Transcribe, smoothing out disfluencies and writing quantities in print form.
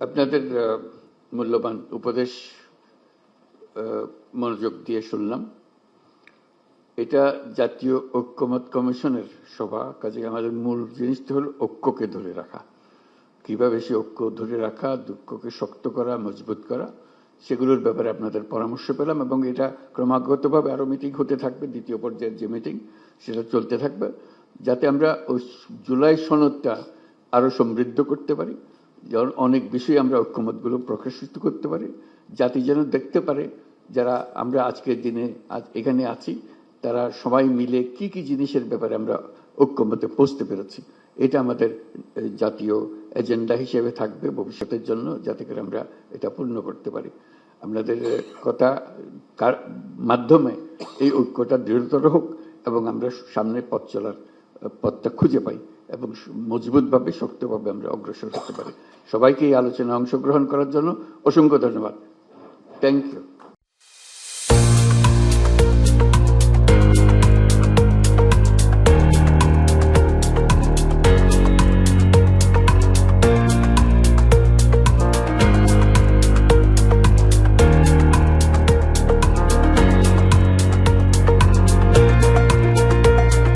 আপনাদের মূল্যবান উপদেশ মনোযোগ দিয়ে শুনলাম। এটা জাতীয় ঐক্যমত কমিশনের সভা, কাজে আমাদের মূল জিনিসটা হলো ঐক্যকে ধরে রাখা। কিভাবে সে ঐক্য ধরে রাখা, দুঃখকে শক্ত করা, মজবুত করা, সেগুলোর ব্যাপারে আপনাদের পরামর্শ পেলাম এবং এটা ক্রমাগতভাবে আরো মিটিং হতে থাকবে। দ্বিতীয় পর্যায়ের যে মিটিং সেটা চলতে থাকবে, যাতে আমরা ওই জুলাই সনদটা আরো সমৃদ্ধ করতে পারি, যেমন অনেক বিষয়ে আমরা ঐক্যমতগুলো প্রকাশিত করতে পারি, জাতি যেন দেখতে পারে যারা আমরা আজকের দিনে এখানে আছি তারা সবাই মিলে কি কি জিনিসের ব্যাপারে আমরা ঐক্যমতে পৌঁছতে পেরেছি। এটা আমাদের জাতীয় এজেন্ডা হিসেবে থাকবে ভবিষ্যতের জন্য, যাতে করে আমরা এটা পূর্ণ করতে পারি। আপনাদের কথা মাধ্যমে এই ঐক্যটা দৃঢ়তর হোক এবং আমরা সামনে পথ চলার পথটা খুঁজে পাই এবং মজবুতভাবে শক্তভাবে আমরা অগ্রসর হতে পারি। সবাইকে এই আলোচনায় অংশগ্রহণ করার জন্য অসংখ্য ধন্যবাদ। Thank you.